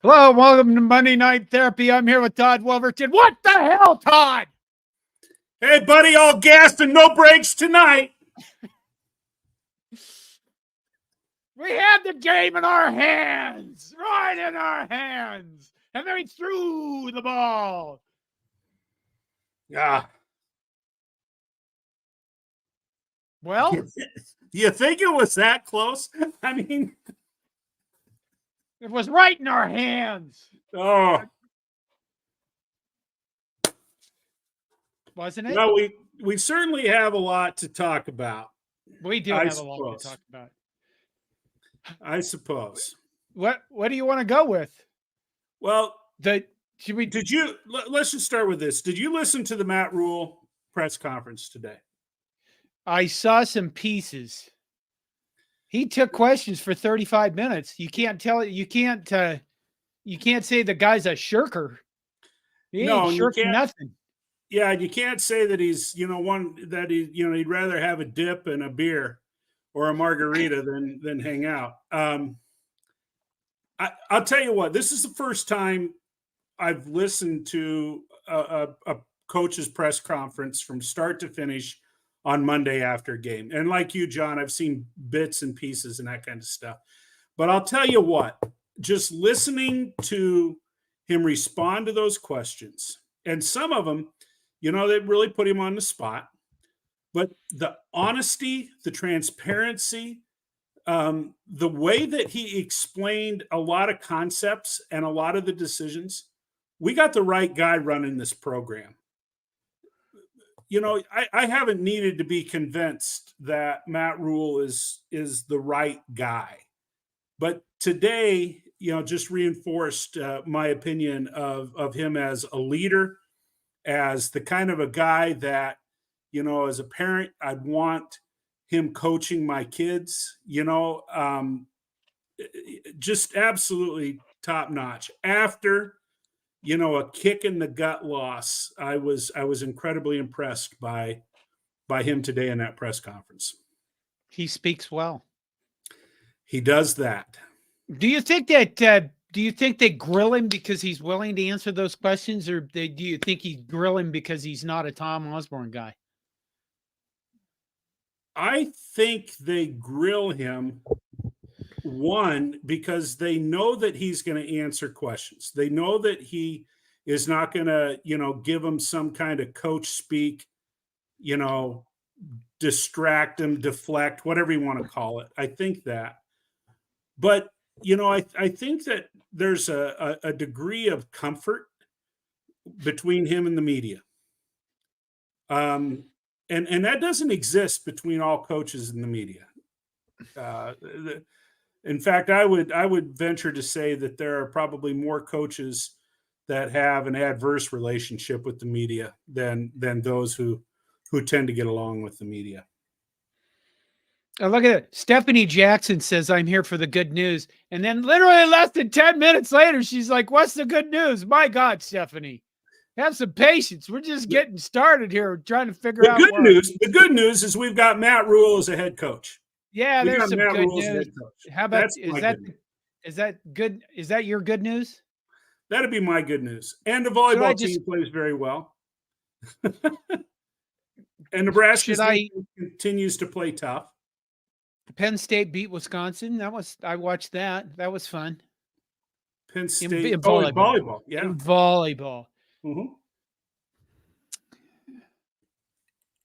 Hello, welcome to Monday Night Therapy. I'm here with Todd Wolverton. What the hell, Todd? Hey, buddy, all gas and no brakes tonight. We had the game in our hands, right in our hands, and then we threw the ball. Yeah. Well, do you think it was that close? I mean, it was right in our hands. Oh, Wasn't it? well, we certainly have a lot to talk about. We do have a lot to talk about. I suppose. What do you want to go with? Well, let's just start with this. Did you listen to the Matt Rule press conference today? I saw some pieces. He took questions for 35 minutes. You can't tell it. You can't say the guy's a shirker. He ain't shirking nothing. Yeah, you can't say that he's, he'd rather have a dip and a beer or a margarita than hang out. I'll tell you what, this is the first time I've listened to a coach's press conference from start to finish on Monday after a game. And like you, John, I've seen bits and pieces and that kind of stuff. But I'll tell you what, just listening to him respond to those questions, and some of them, they really put him on the spot. But the honesty, the transparency, the way that he explained a lot of concepts and a lot of the decisions, we got the right guy running this program. I haven't needed to be convinced that Matt Rule is the right guy. But today, just reinforced my opinion of him as a leader, as the kind of a guy that, as a parent, I'd want him coaching my kids, just absolutely top notch. After, a kick in the gut loss, I was incredibly impressed by him today in that press conference. He speaks well. He does that. Do you think that they grill him because he's willing to answer those questions, or do you think he grill him because he's not a Tom Osborne guy? I think they grill him, one, because they know that he's going to answer questions. They know that he is not going to, give them some kind of coach speak, distract him, deflect, whatever you want to call it. I think that. But, I think that there's a degree of comfort between him and the media. And that doesn't exist between all coaches in the media. In fact, I would venture to say that there are probably more coaches that have an adverse relationship with the media than those who tend to get along with the media. Oh, look at it. Stephanie Jackson says, "I'm here for the good news." And then literally less than 10 minutes later, she's like, "What's the good news?" My God, Stephanie, have some patience. We're just getting started here, trying to figure out. The good news is we've got Matt Rule as a head coach. Yeah, there's some good news. How about is that good? Is that your good news? That'd be my good news. And the volleyball team plays very well. And Nebraska continues to play tough. Penn State beat Wisconsin. I watched that. That was fun. Penn State in volleyball. Yeah. In volleyball. Mm-hmm.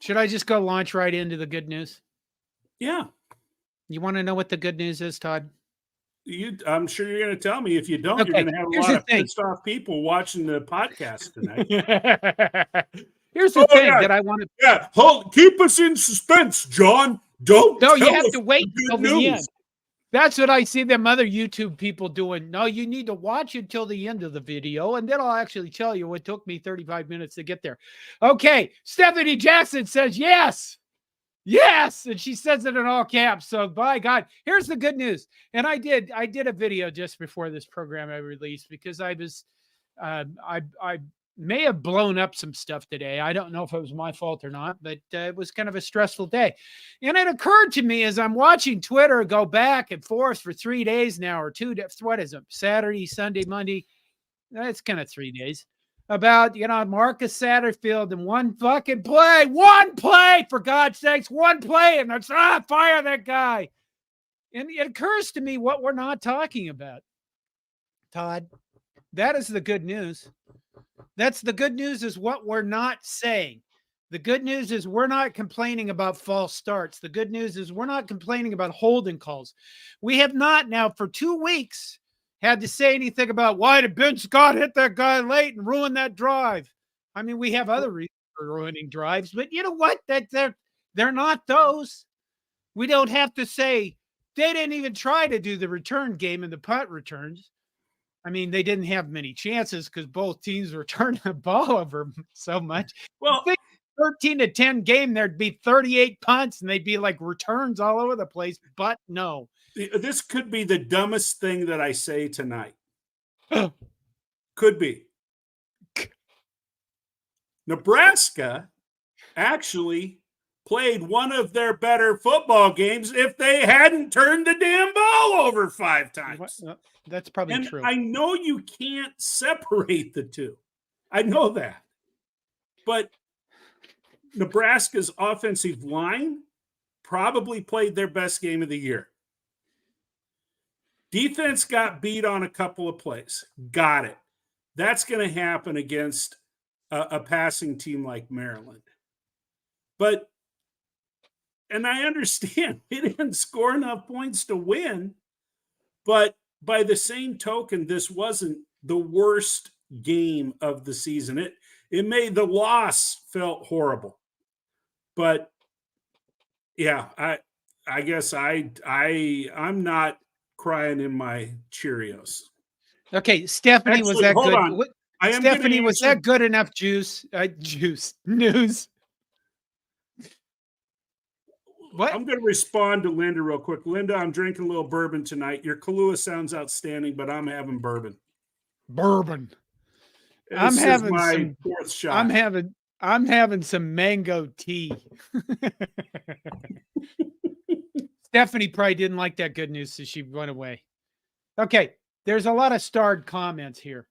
Should I just go launch right into the good news? Yeah. You want to know what the good news is, Todd? I'm sure you're going to tell me. If you don't, you're going to have a lot of pissed off people watching the podcast tonight. Here's the thing that I want to. Yeah, keep us in suspense, John. You have to wait until the end. That's what I see them other YouTube people doing. No, you need to watch until the end of the video, and then I'll actually tell you what took me 35 minutes to get there. Okay, Stephanie Jackson says yes. Yes, and she says it in all caps. So by God, here's the good news. And I did a video just before this program I released because I was I may have blown up some stuff today. I don't know if it was my fault or not, but it was kind of a stressful day. And it occurred to me as I'm watching Twitter go back and forth for 3 days now, or what is it? Saturday, Sunday, Monday. It's kind of 3 days about, Marcus Satterfield and one play, for God's sakes, one play. And it's, fire that guy. And it occurs to me what we're not talking about, Todd. That is the good news. That's the good news, is what we're not saying. The good news is we're not complaining about false starts. The good news is we're not complaining about holding calls. We have not now for 2 weeks had to say anything about why did Ben Scott hit that guy late and ruin that drive. I mean, we have other reasons for ruining drives, but you know what? They're not those. We don't have to say they didn't even try to do the return game in the punt returns. I mean, they didn't have many chances because both teams were turning the ball over so much. Well, 13-10 game, there'd be 38 punts and they'd be like returns all over the place, but no. This could be the dumbest thing that I say tonight. Could be. Nebraska actually played one of their better football games if they hadn't turned the damn ball over 5 times. That's probably true. I know you can't separate the two. I know that. But Nebraska's offensive line probably played their best game of the year. Defense got beat on a couple of plays. Got it. That's going to happen against a passing team like Maryland. And I understand we didn't score enough points to win, but by the same token, this wasn't the worst game of the season. It made the loss felt horrible. But yeah, I guess I'm not crying in my Cheerios. Okay, Stephanie, was that good? Stephanie, was that good enough news? What? I'm going to respond to Linda real quick. Linda, I'm drinking a little bourbon tonight. Your Kahlua sounds outstanding, but I'm having bourbon. I'm having my 4th shot. I'm having some mango tea. Stephanie probably didn't like that good news, so she went away. Okay, there's a lot of starred comments here.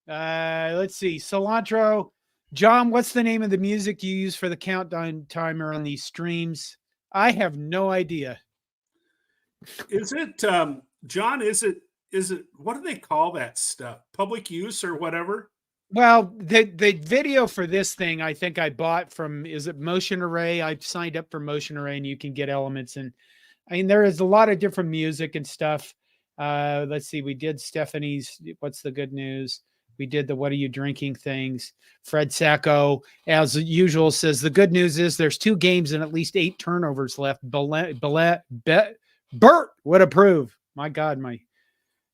Let's see. Cilantro. John, what's the name of the music you use for the countdown timer on these streams? I have no idea. Is it, John, is it, what do they call that stuff? Public use or whatever? Well, the video for this thing, I think I bought from, is it Motion Array? I've signed up for Motion Array and you can get elements. And I mean, there is a lot of different music and stuff. Let's see. We did Stephanie's, what's the good news? We did the what are you drinking things. Fred Sacco, as usual, says the good news is there's 2 games and at least 8 turnovers left. Bert would approve. My God, my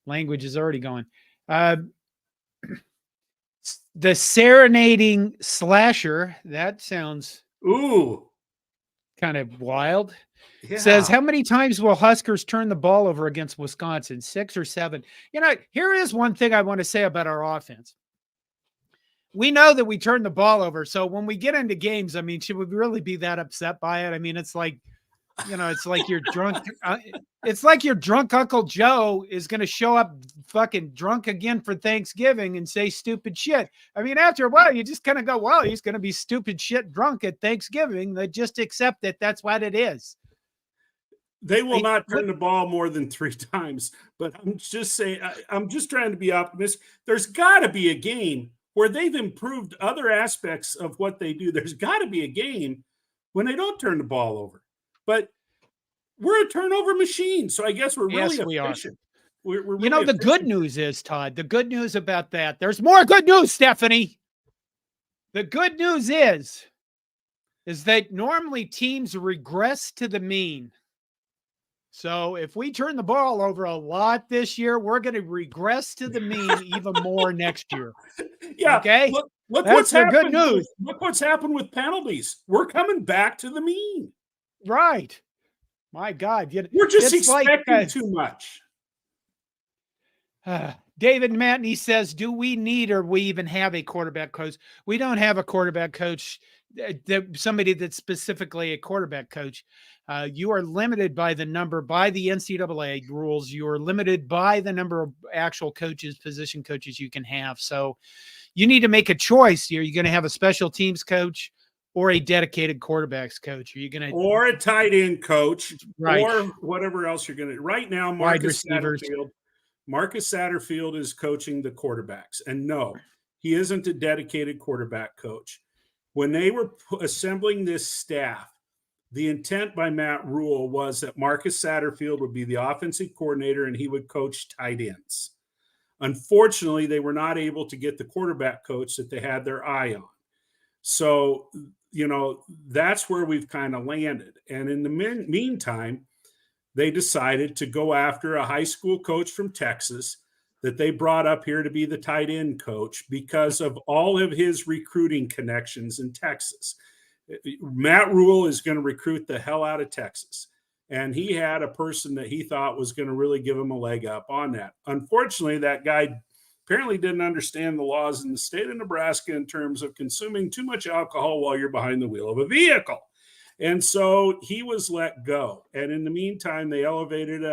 language is already going. The serenading slasher, that sounds kind of wild. Yeah. Says, how many times will Huskers turn the ball over against Wisconsin? 6 or 7. Here is one thing I want to say about our offense. We know that we turn the ball over. So when we get into games, I mean, should we really be that upset by it? I mean, it's like, it's like you're drunk. It's like your drunk Uncle Joe is going to show up fucking drunk again for Thanksgiving and say stupid shit. I mean, after a while, you just kind of go, well, he's going to be stupid shit drunk at Thanksgiving. They just accept it. That's what it is. They will not turn the ball more than 3 times, but I'm just saying, I'm just trying to be optimistic. There's got to be a game where they've improved other aspects of what they do. There's got to be a game when they don't turn the ball over. But we're a turnover machine, so I guess we're really efficient. We're really the efficient. good news is, Todd, the good news about that, there's more good news, Stephanie. The good news is that normally teams regress to the mean. So if we turn the ball over a lot this year, we're going to regress to the mean even more next year. Yeah. Okay. Look what's happened. Good news. Look what's happened with penalties. We're coming back to the mean. Right. My God. We're just expecting too much. David Matney says, do we need or we even have a quarterback coach? We don't have a quarterback coach, somebody that's specifically a quarterback coach. You are limited by the NCAA rules. You are limited by the number of actual coaches, position coaches you can have. So you need to make a choice. Are you going to have a special teams coach or a dedicated quarterbacks coach? Are you going to, or a tight end coach, right, or whatever else you're going to? Right now, Marcus Satterfield is coaching the quarterbacks, and no, he isn't a dedicated quarterback coach. When they were assembling this staff, the intent by Matt Rule was that Marcus Satterfield would be the offensive coordinator and he would coach tight ends. Unfortunately, they were not able to get the quarterback coach that they had their eye on. So, that's where we've kind of landed. And in the meantime, they decided to go after a high school coach from Texas that they brought up here to be the tight end coach because of all of his recruiting connections in Texas. Matt Rule is going to recruit the hell out of Texas. And he had a person that he thought was going to really give him a leg up on that. Unfortunately, that guy apparently didn't understand the laws in the state of Nebraska in terms of consuming too much alcohol while you're behind the wheel of a vehicle. And so he was let go. And in the meantime, they elevated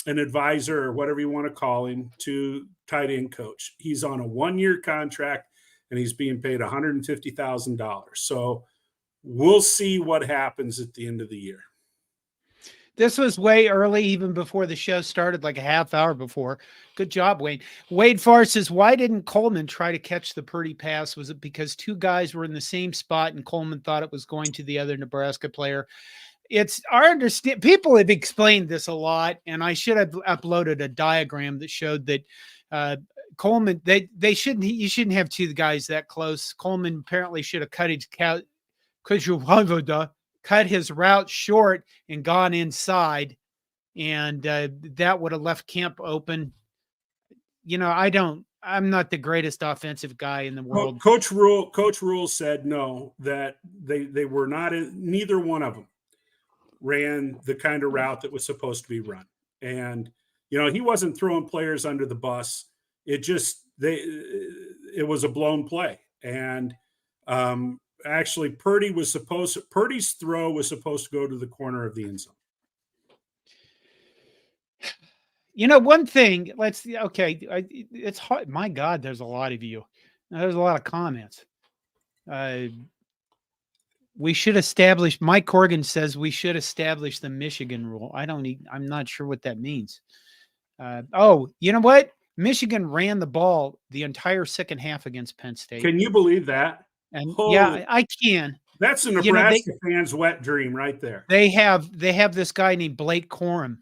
an advisor, or whatever you want to call him, to tight end coach. He's on a 1-year contract and he's being paid $150,000. So we'll see what happens at the end of the year. This was way early, even before the show started, like a half hour before. Good job, Wayne. Wade Farr says, why didn't Coleman try to catch the Purdy pass? Was it because two guys were in the same spot and Coleman thought it was going to the other Nebraska player? It's our understand. People have explained this a lot, and I should have uploaded a diagram that showed that Coleman, you shouldn't have two guys that close. Coleman apparently should have cut his route short and gone inside, and that would have left Kemp open. I'm not the greatest offensive guy in the world. Coach Rule said no, that they were not neither one of them ran the kind of route that was supposed to be run. And he wasn't throwing players under the bus. It was a blown play. And actually, Purdy's throw was supposed to go to the corner of the end zone. One thing, it's hard. My God, there's a lot of you. There's a lot of comments. We should establish, Mike Corrigan says we should establish the Michigan rule. I'm not sure what that means. You know what? Michigan ran the ball the entire second half against Penn State. Can you believe that? And yeah, I can. That's a Nebraska fan's wet dream right there. They have this guy named Blake Corum.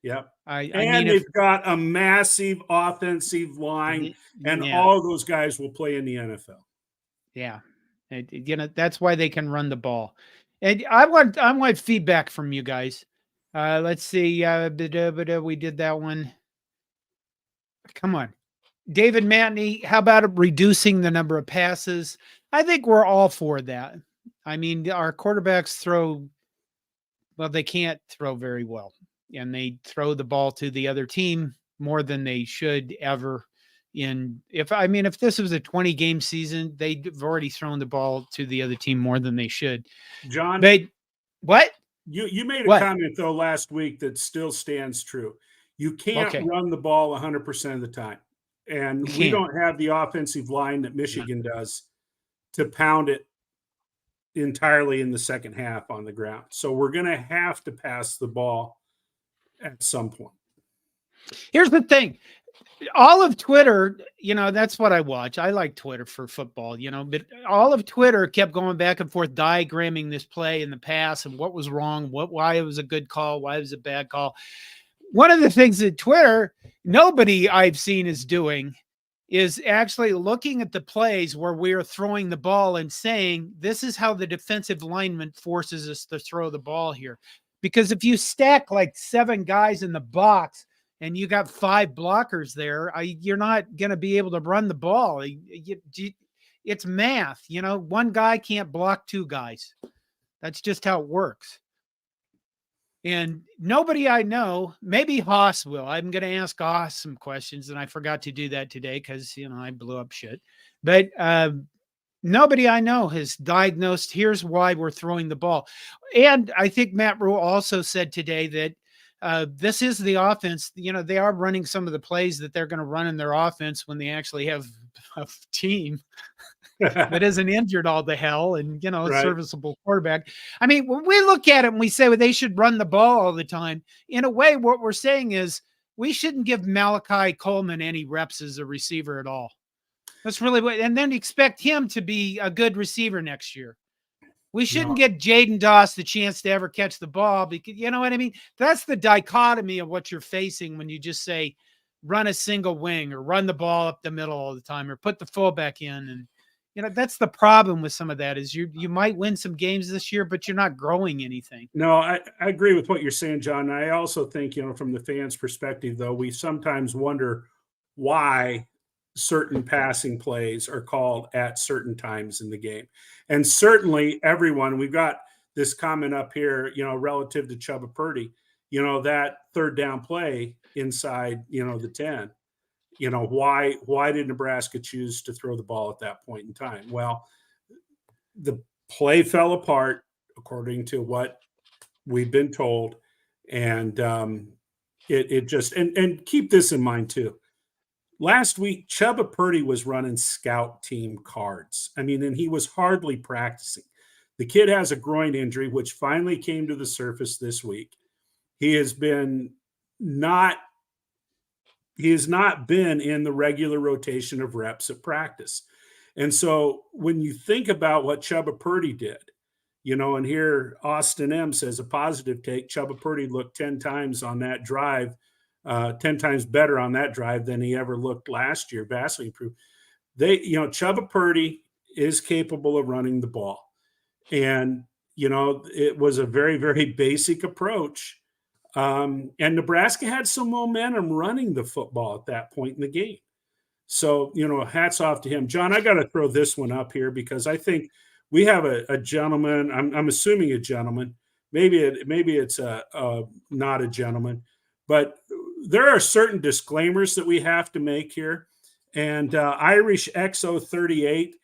Yep. They've got a massive offensive line, and all of those guys will play in the NFL. Yeah. That's why they can run the ball. And I want feedback from you guys. Let's see. We did that one. Come on. David Matney, how about reducing the number of passes? I think we're all for that. I mean, our quarterbacks they can't throw very well. And they throw the ball to the other team more than they should ever. If this was a 20-game season, they've already thrown the ball to the other team more than they should. John, what? You made a comment though last week that still stands true. You can't run the ball 100% of the time, and we don't have the offensive line that Michigan does to pound it entirely in the second half on the ground. So we're going to have to pass the ball at some point. Here's the thing. All of Twitter, that's what I watch. I like Twitter for football, but all of Twitter kept going back and forth, diagramming this play in the pass and what was wrong, why it was a good call, why it was a bad call. One of the things that Twitter, nobody I've seen is doing is actually looking at the plays where we're throwing the ball and saying, this is how the defensive lineman forces us to throw the ball here. Because if you stack like 7 guys in the box and you got 5 blockers there, you're not going to be able to run the ball. It's math. One guy can't block 2 guys. That's just how it works. And nobody I know, maybe Haas will. I'm going to ask Haas some questions, and I forgot to do that today because, I blew up shit. But nobody I know has diagnosed, here's why we're throwing the ball. And I think Matt Rule also said today that this is the offense. They are running some of the plays that they're going to run in their offense when they actually have a team that isn't injured all the hell and, a Right. serviceable quarterback. I mean, when we look at it and we say, well, they should run the ball all the time, in a way, what we're saying is we shouldn't give Malachi Coleman any reps as a receiver at all. That's really what, and then expect him to be a good receiver next year. We shouldn't get Jaden Doss the chance to ever catch the ball because, you know what I mean? That's the dichotomy of what you're facing when you just say, run a single wing or run the ball up the middle all the time or put the fullback in. And, that's the problem with some of that is you might win some games this year, but you're not growing anything. No, I agree with what you're saying, John. I also think, from the fans' perspective, though, we sometimes wonder why certain passing plays are called at certain times in the game. And certainly everyone, we've got this comment up here, relative to Chubba Purdy, that third down play inside, the 10. Why did Nebraska choose to throw the ball at that point in time? Well, the play fell apart according to what we've been told, and it just and keep this in mind too. Last week, Chubba Purdy was running scout team cards. I mean, and he was hardly practicing. The kid has a groin injury, which finally came to the surface this week. He has not been in the regular rotation of reps at practice. And so when you think about what Chubba Purdy did, and here Austin M says a positive take, Chubba Purdy looked 10 times on that drive, 10 times better on that drive than he ever looked last year, vastly improved. Chubba Purdy is capable of running the ball. And, it was a very, very basic approach. And Nebraska had some momentum running the football at that point in the game. So, hats off to him. John, I got to throw this one up here because I think we have a gentleman. I'm assuming a gentleman. Maybe it's not a gentleman, but there are certain disclaimers that we have to make here. And Irish XO38,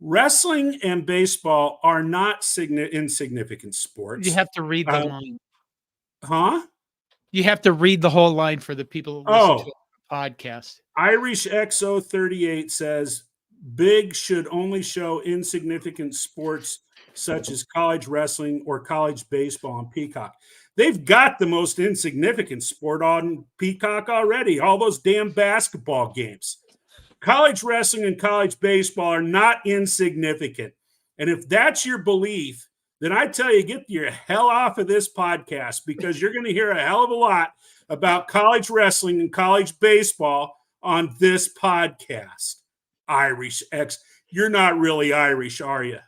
wrestling and baseball are not insignificant sports. You have to read the line. Huh? You have to read the whole line for the people who listen to the podcast. Irish XO38 says, Big should only show insignificant sports such as college wrestling or college baseball on Peacock. They've got the most insignificant sport on Peacock already, all those damn basketball games. College wrestling and college baseball are not insignificant. And if that's your belief, then I tell you, get your hell off of this podcast because you're going to hear a hell of a lot about college wrestling and college baseball on this podcast. Irish X. You're not really Irish, are you?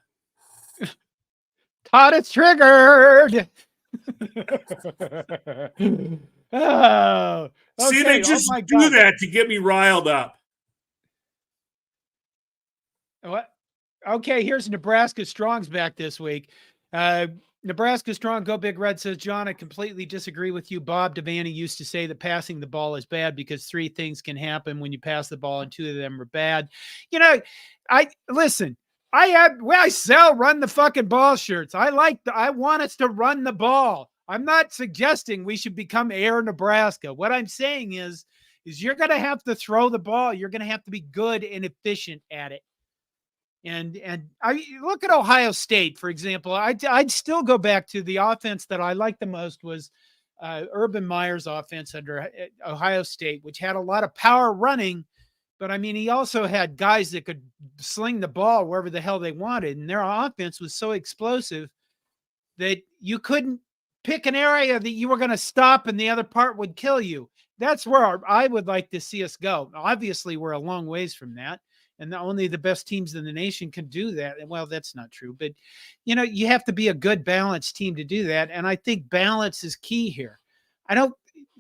Todd, it's triggered. Oh, okay. See, they just do that to get me riled up. What? Okay, here's Nebraska Strong's back this week. Nebraska Strong, Go Big Red says, John, I completely disagree with you. Bob Devaney used to say that passing the ball is bad because three things can happen when you pass the ball and two of them are bad. I sell run the fucking ball shirts. I want us to run the ball. I'm not suggesting we should become Air Nebraska. What I'm saying is you're going to have to throw the ball. You're going to have to be good and efficient at it. And I look at Ohio State, for example. I'd still go back to the offense that I liked the most was Urban Meyer's offense under Ohio State, which had a lot of power running. But, I mean, he also had guys that could sling the ball wherever the hell they wanted. And their offense was so explosive that you couldn't pick an area that you were going to stop and the other part would kill you. That's where I would like to see us go. Obviously, we're a long ways from that. And only the best teams in the nation can do that. Well, that's not true. But, you have to be a good balanced team to do that. And I think balance is key here.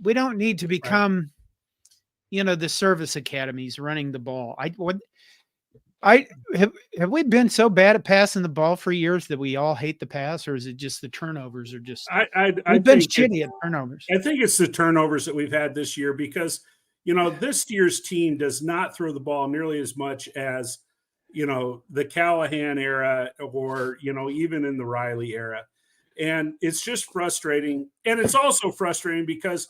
We don't need to become, the service academies running the ball. Have we been so bad at passing the ball for years that we all hate the pass, or is it just the turnovers are just we've been shitty at turnovers? I think it's the turnovers that we've had this year because, this year's team does not throw the ball nearly as much as, the Callahan era or, even in the Riley era. And it's just frustrating. And it's also frustrating because,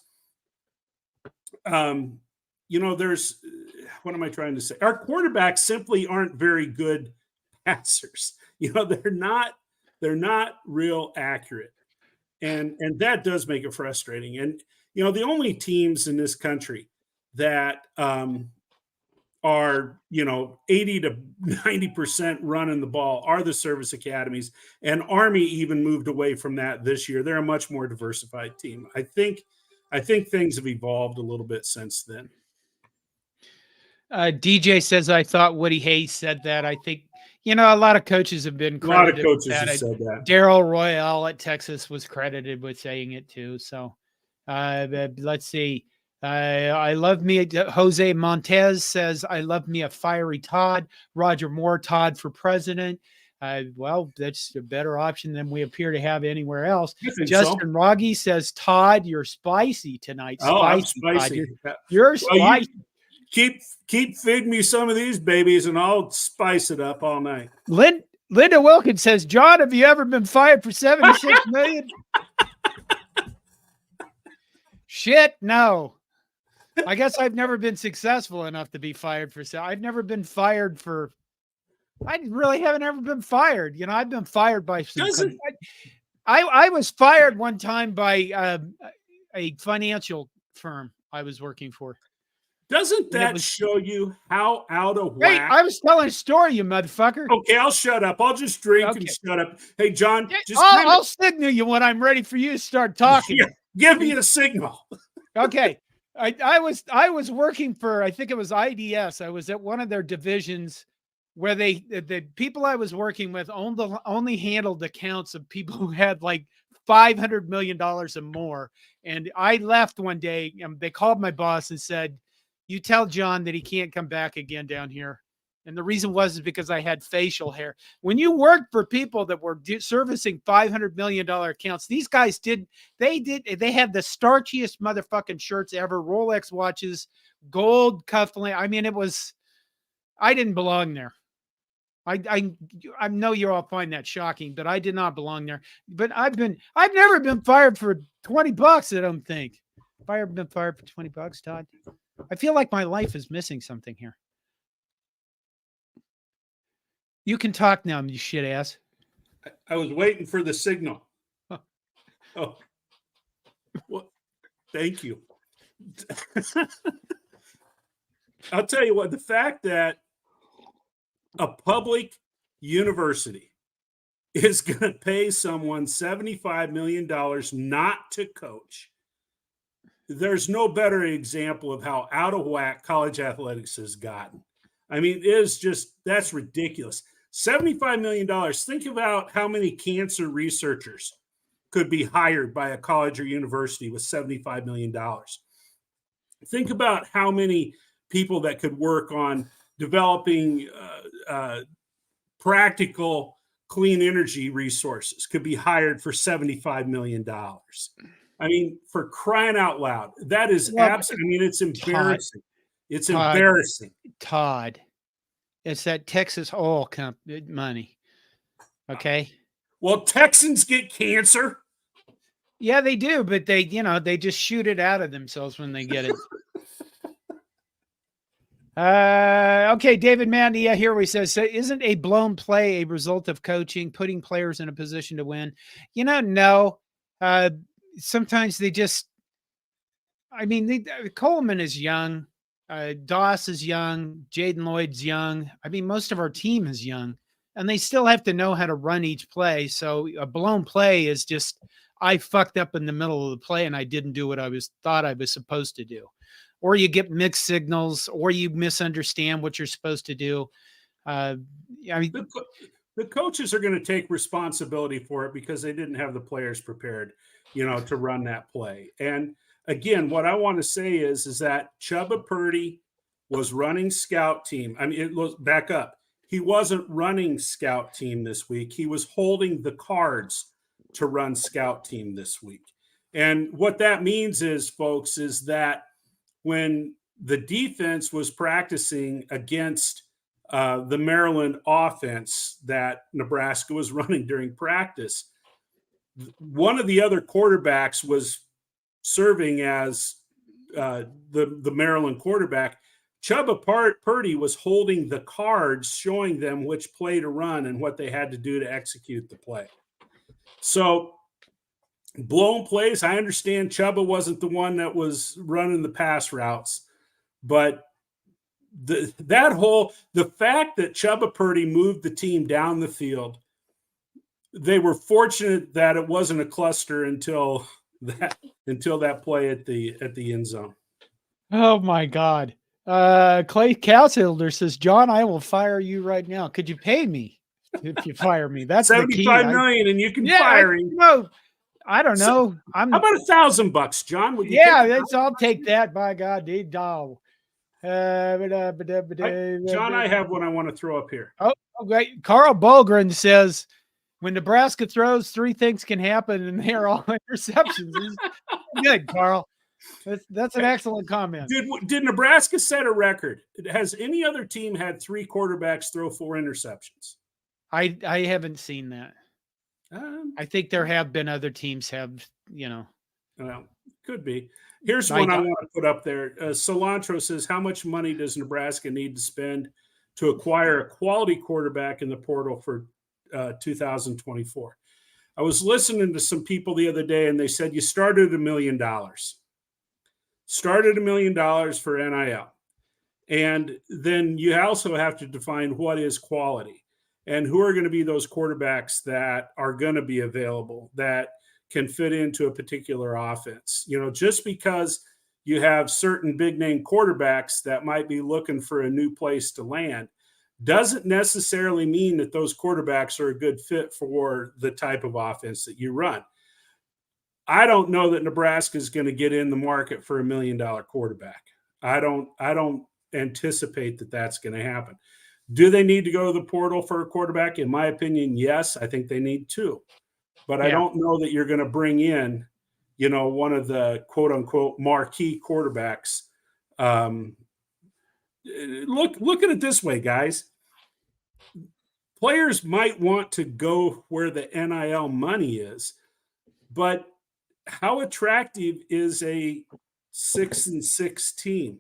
there's, what am I trying to say? Our quarterbacks simply aren't very good passers. They're not real accurate. And that does make it frustrating. And, the only teams in this country that are, 80 to 90% running the ball are the service academies. And Army even moved away from that this year. They're a much more diversified team. I think things have evolved a little bit since then. DJ says, I thought Woody Hayes said that. I think, a lot of coaches have been credited. A lot of coaches have said that. Darryl Royale at Texas was credited with saying it too. So let's see. I love me. Jose Montez says, I love me a fiery Todd. Roger Moore, Todd for president. Well, that's a better option than we appear to have anywhere else. Justin Rogge says, Todd, you're spicy tonight. I'm spicy. You're spicy. Keep feeding me some of these babies and I'll spice it up all night. Linda Wilkins says, John, have you ever been fired for 76 million? Shit, no. I guess I've never been successful enough to be fired for. I've never been fired for. I really haven't ever been fired. I've been fired by. I was fired one time by a financial firm I was working for. Doesn't that show you how out of whack? Hey, I was telling a story, you motherfucker. Okay, I'll shut up. I'll just drink and shut up. Hey, John, I'll signal you when I'm ready for you to start talking. Yeah, give me a signal. Okay. I was working for, I think it was IDS. I was at one of their divisions where the people I was working with only handled accounts of people who had like $500 million or more. And I left one day and they called my boss and said, you tell John that he can't come back again down here. And the reason is because I had facial hair. When you worked for people that were servicing $500 million accounts, these guys they had the starchiest motherfucking shirts ever, Rolex watches, gold cufflink. I mean, I didn't belong there. I know you all find that shocking, but I did not belong there. But I've never been fired for $20, I don't think. Have I ever been fired for $20, Todd? I feel like my life is missing something here. You can talk now, you shit ass. I was waiting for the signal. Oh, well, thank you. I'll tell you what, the fact that a public university is going to pay someone $75 million not to coach, there's no better example of how out of whack college athletics has gotten. I mean, that's ridiculous. $75 million. Think about how many cancer researchers could be hired by a college or university with $75 million. Think about how many people that could work on developing practical clean energy resources could be hired for $75 million. I mean, for crying out loud, that is absolutely, I mean, it's embarrassing. It's embarrassing. Todd, it's that Texas oil company money. Okay. Well, Texans get cancer. Yeah, they do, but they just shoot it out of themselves when they get it. Okay, David Mandia here we says, isn't a blown play a result of coaching, putting players in a position to win? No. Sometimes they just, I mean, Coleman is young. Doss is young. Jaden Lloyd's young. I mean, most of our team is young, and they still have to know how to run each play. So a blown play is just, I fucked up in the middle of the play and I didn't do what I thought I was supposed to do. Or you get mixed signals, or you misunderstand what you're supposed to do. I mean, the coaches are going to take responsibility for it because they didn't have the players prepared, to run that play. And again, what I want to say is that Chubba Purdy was running scout team. I mean, back up. he wasn't running scout team this week. He was holding the cards to run scout team this week. And what that means is, folks, is that when the defense was practicing against the Maryland offense that Nebraska was running during practice, one of the other quarterbacks was serving as the Maryland quarterback. Chubba Purdy was holding the cards, showing them which play to run and what they had to do to execute the play. So blown plays, I understand Chubba wasn't the one that was running the pass routes, but the fact that Chubba Purdy moved the team down the field, they were fortunate that it wasn't a cluster until that play at the end zone. Oh my God. Clay Cashilder says, John, I will fire you right now. Could you pay me if you fire me? That's $75 million, and you can fire him. No, I don't know. How about $1,000, John? Would you I'll take that. By God, dog. John, I have one I want to throw up here. Oh, great. Carl Bolgren says, when Nebraska throws, 3 things can happen, and they're all interceptions. Good, Carl. That's an excellent comment. Did Nebraska set a record? Has any other team had 3 quarterbacks throw 4 interceptions? I haven't seen that. I think there have been other teams have, Well, could be. Here's one I want to put up there. Cilantro says, how much money does Nebraska need to spend to acquire a quality quarterback in the portal for 2024? I was listening to some people the other day, and they said you started $1 million. Started $1 million for NIL. And then you also have to define what is quality and who are going to be those quarterbacks that are going to be available that can fit into a particular offense. Just because you have certain big name quarterbacks that might be looking for a new place to land doesn't necessarily mean that those quarterbacks are a good fit for the type of offense that you run. I don't know that Nebraska is going to get in the market for $1 million quarterback. I don't anticipate that that's going to happen. Do they need to go to the portal for a quarterback? In my opinion, yes. I think they need to. But I don't know that you're going to bring in, one of the quote unquote marquee quarterbacks. Look at it this way, guys. Players might want to go where the NIL money is, but how attractive is a 6-6 team?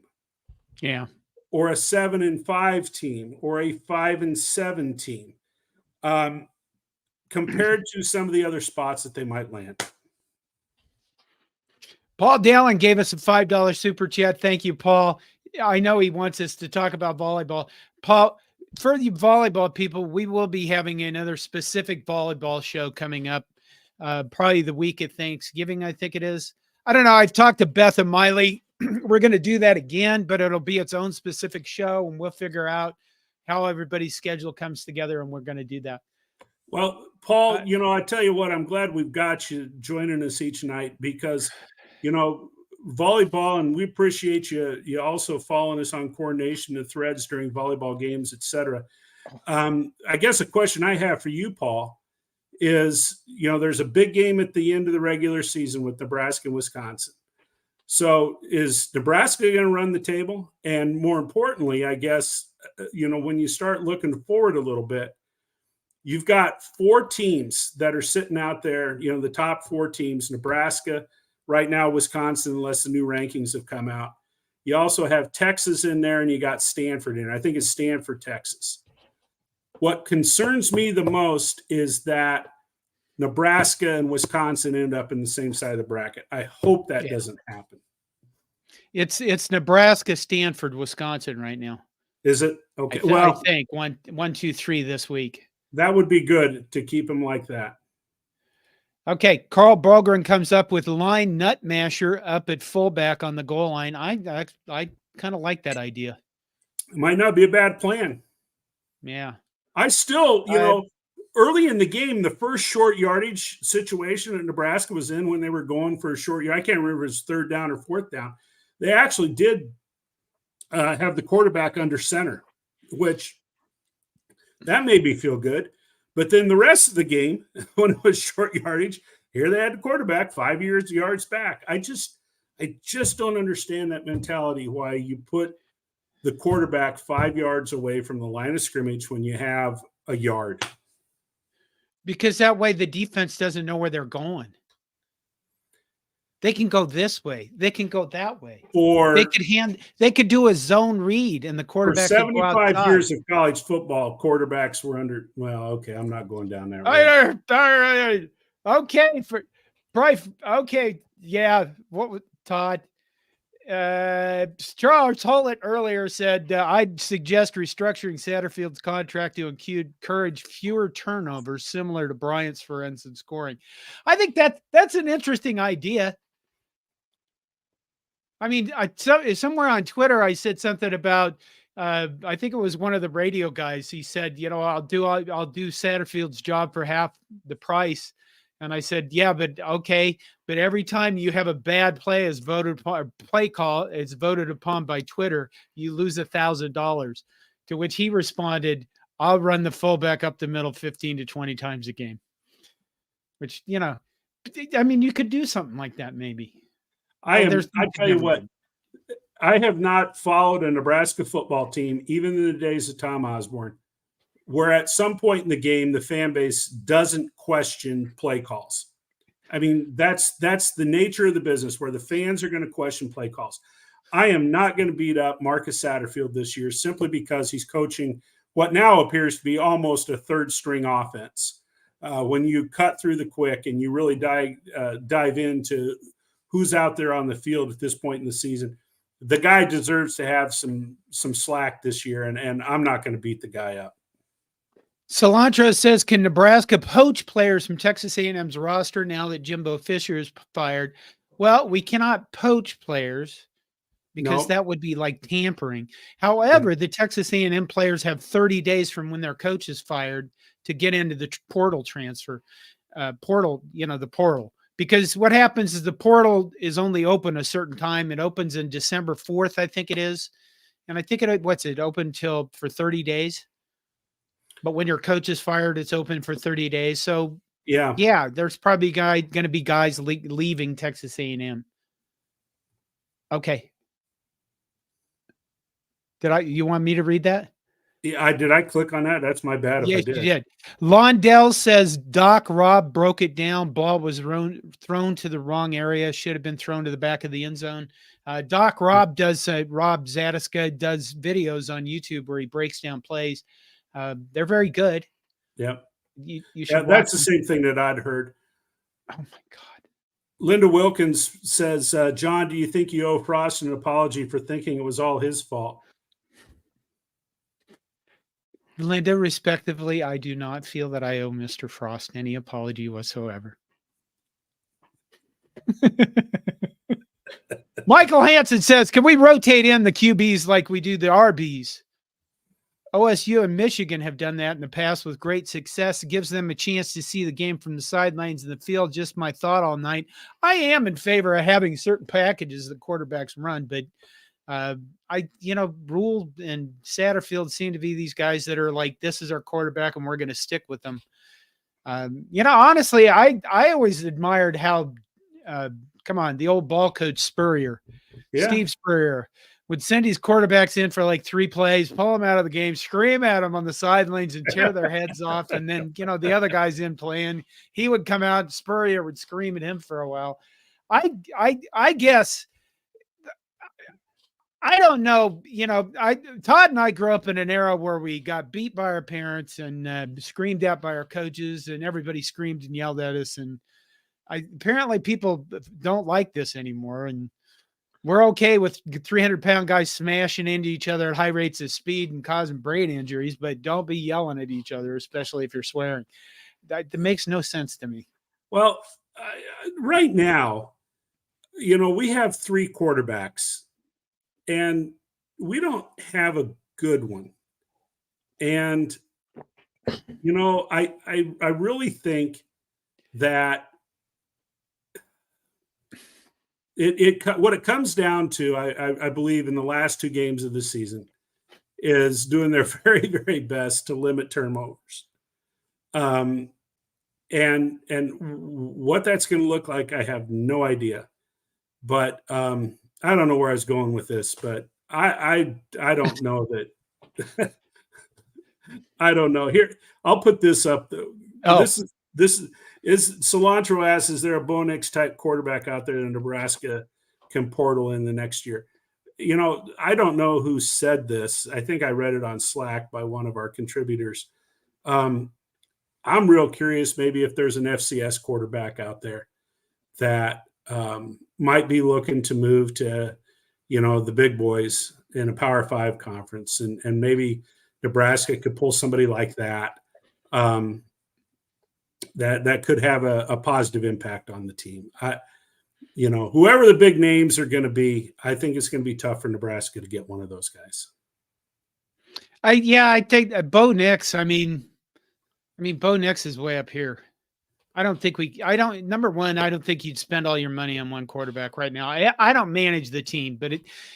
Yeah. Or a 7-5 team, or a 5-7 team, compared to some of the other spots that they might land. Paul Dallin gave us a $5 super chat. Thank you, Paul. I know he wants us to talk about volleyball. Paul, for the volleyball people, we will be having another specific volleyball show coming up, probably the week of Thanksgiving, I think it is. I don't know. I've talked to Beth and Miley. We're going to do that again, but it'll be its own specific show, and we'll figure out how everybody's schedule comes together, and we're going to do that. Well, Paul, I tell you what, I'm glad we've got you joining us each night because, volleyball, and we appreciate you also following us on CornNation, the threads during volleyball games, etc. I guess a question I have for you, Paul, is, there's a big game at the end of the regular season with Nebraska and Wisconsin. So is Nebraska going to run the table? And more importantly, I guess, when you start looking forward a little bit, you've got 4 teams that are sitting out there, the top 4 teams, Nebraska, right now, Wisconsin, unless the new rankings have come out. You also have Texas in there, and you got Stanford in. I think it's Stanford, Texas. What concerns me the most is that Nebraska and Wisconsin end up in the same side of the bracket. I hope that doesn't happen. It's Nebraska, Stanford, Wisconsin right now. Is it? Okay. I think 1, 2, 3 this week. That would be good to keep them like that. Okay. Carl Brogren comes up with line nut masher up at fullback on the goal line. I kind of like that idea. It might not be a bad plan. Yeah. I still, early in the game, the first short yardage situation that Nebraska was in when they were going for a short yard, I can't remember if it was 3rd down or 4th down. They actually did have the quarterback under center, which That made me feel good. But then the rest of the game, when it was short yardage, here they had the quarterback 5 yards back. I just don't understand that mentality, why you put the quarterback 5 yards away from the line of scrimmage when you have a yard. Because that way the defense doesn't know where they're going. They can go this way. They can go that way. They could do a zone read and the quarterback for 75 could go years of college football, quarterbacks were under. Well, okay, I'm not going down that road. Okay, okay, yeah. What was Todd? Charles Hollett earlier said I'd suggest restructuring Satterfield's contract to encourage fewer turnovers, similar to Bryant's, for instance, scoring. I think that's an interesting idea. I mean, somewhere on Twitter, I said something about, I think it was one of the radio guys. He said, I'll do Satterfield's job for half the price. And I said, yeah, but okay. But every time you have a bad play is voted upon, play call is voted upon by Twitter, you lose $1,000. To which he responded, I'll run the fullback up the middle 15 to 20 times a game. Which, I mean, you could do something like that maybe. I tell you what, I have not followed a Nebraska football team, even in the days of Tom Osborne, where at some point in the game, the fan base doesn't question play calls. I mean, that's the nature of the business, where the fans are going to question play calls. I am not going to beat up Marcus Satterfield this year simply because he's coaching what now appears to be almost a third string offense. When you cut through the quick and you really dive into who's out there on the field at this point in the season, the guy deserves to have some slack this year, and I'm not going to beat the guy up. Cilantro says, can Nebraska poach players from Texas A&M's roster now that Jimbo Fisher is fired? Well, we cannot poach players because that would be like tampering. However, the Texas A&M players have 30 days from when their coach is fired to get into the portal transfer portal, the portal. Because what happens is the portal is only open a certain time. It opens in December 4th, I think it is. And I think it open for 30 days. But when your coach is fired, it's open for 30 days. So yeah, there's probably going to be guys leaving Texas A&M. Okay. You want me to read that? Yeah, did I click on that? That's my bad. Yes, if I did. You did. Londell says Doc Rob broke it down. Ball was thrown to the wrong area. Should have been thrown to the back of the end zone. Doc Rob Rob Zadiska does videos on YouTube where he breaks down plays. They're very good. Yep. You should. That's the same thing that I'd heard. Oh my God. Linda Wilkins says, John, do you think you owe Frost an apology for thinking it was all his fault? Linda, respectively, I do not feel that I owe Mr. Frost any apology whatsoever. Michael Hansen says, can we rotate in the QBs like we do the RBs? OSU and Michigan have done that in the past with great success. It gives them a chance to see the game from the sidelines in the field. Just my thought all night. I am in favor of having certain packages that quarterbacks run, but Rule and Satterfield seem to be these guys that are like, this is our quarterback and we're going to stick with them. Honestly, I always admired how, the old ball coach Spurrier, Steve Spurrier, would send his quarterbacks in for like 3 plays, pull them out of the game, scream at them on the sidelines and tear their heads off. And then, the other guy's in playing. He would come out, Spurrier would scream at him for a while. I guess, I don't know. Todd and I grew up in an era where we got beat by our parents and screamed at by our coaches, and everybody screamed and yelled at us. And apparently people don't like this anymore. And we're okay with 300-pound guys smashing into each other at high rates of speed and causing brain injuries, but don't be yelling at each other, especially if you're swearing. That makes no sense to me. Well, right now, we have 3 quarterbacks, and we don't have a good one. And, I really think that what it comes down to, I believe, in the last 2 games of the season, is doing their very, very best to limit turnovers. And what that's going to look like, I have no idea. But I don't know where I was going with this, but I don't know that. I don't know. Here, I'll put this up though. Oh. This is Cilantro asks, is there a Bo Nix type quarterback out there in Nebraska can portal in the next year? You know, I don't know who said this. I think I read it on Slack by one of our contributors. I'm real curious maybe if there's an FCS quarterback out there that might be looking to move to, you know, the big boys in a Power 5 conference, and maybe Nebraska could pull somebody like that. That could have a positive impact on the team. You know, whoever the big names are going to be, I think it's going to be tough for Nebraska to get one of those guys. I take Bo Nix. I mean, Bo Nix is way up here. Number one, I don't think you'd spend all your money on one quarterback right now. I don't manage the team, but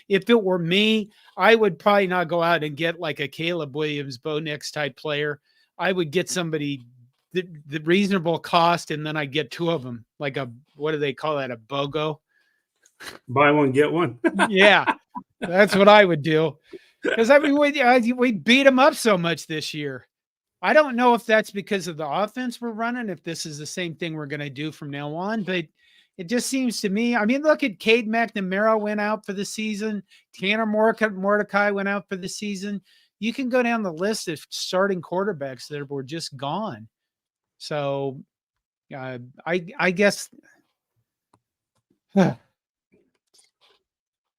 if it were me, I would probably not go out and get like a Caleb Williams, Bo Nix type player. I would get somebody the reasonable cost, and then I get two of them, like what do they call that? A BOGO? Buy one, get one. Yeah, that's what I would do. Because I mean, we beat them up so much this year. I don't know if that's because of the offense we're running, if this is the same thing we're going to do from now on, but it just seems to me, I mean, look at Cade McNamara went out for the season. Tanner Mordecai went out for the season. You can go down the list of starting quarterbacks that were just gone. So I guess.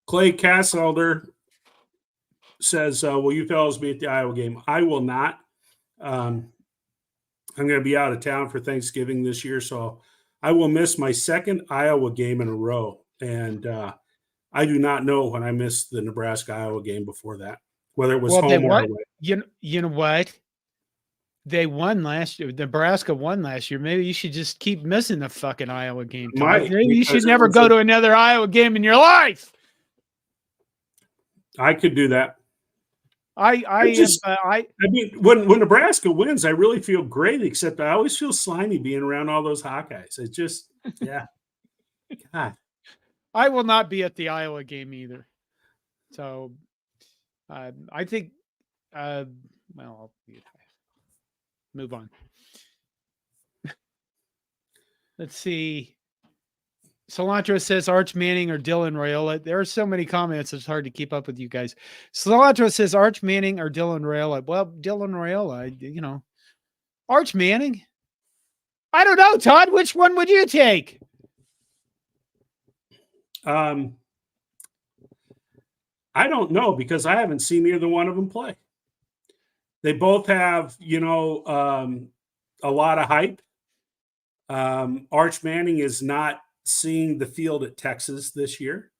Clay Casselder says, will you fellas be at the Iowa game? I will not. I'm going to be out of town for Thanksgiving this year, so I will miss my second Iowa game in a row. And I do not know when I missed the Nebraska-Iowa game before that, whether it was home or away. You know what? They won last year. Nebraska won last year. Maybe you should just keep missing the fucking Iowa game. Maybe you should never go to another Iowa game in your life. I could do that. I mean, when Nebraska wins, I really feel great, except I always feel slimy being around all those Hawkeyes. It's just, yeah. God. I will not be at the Iowa game either. So I think, well, I'll move on. Let's see. Cilantro says Arch Manning or Dylan Raiola. There are so many comments, it's hard to keep up with you guys. Cilantro says Arch Manning or Dylan Raiola. Well, Dylan Raiola, you know. Arch Manning? I don't know, Todd. Which one would you take? I don't know, because I haven't seen either one of them play. They both have, you know, a lot of hype. Arch Manning is not seeing the field at Texas this year.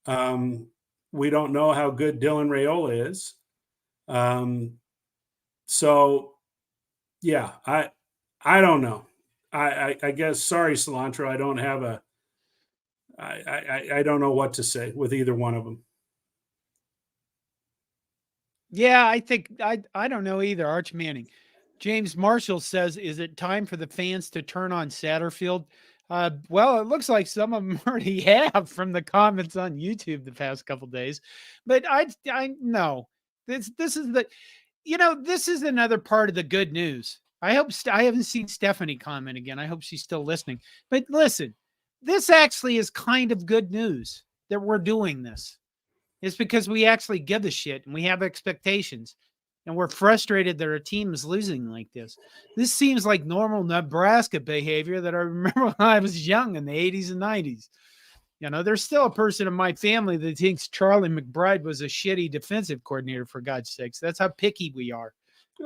We don't know how good Dylan Raiola is. So yeah, I don't know. I guess, sorry, Cilantro, I don't have I don't know what to say with either one of them. Yeah, I think I don't know either. Arch Manning. James Marshall says, is it time for the fans to turn on Satterfield? Well, it looks like some of them already have from the comments on YouTube the past couple of days, but I know this is this is another part of the good news. I hope I haven't seen Stephanie comment again. I hope she's still listening, but listen, this actually is kind of good news that we're doing this. It's because we actually give a shit and we have expectations. And we're frustrated that our team is losing like this. This seems like normal Nebraska behavior that I remember when I was young in the 80s and 90s. You know, there's still a person in my family that thinks Charlie McBride was a shitty defensive coordinator, for God's sakes. That's how picky we are.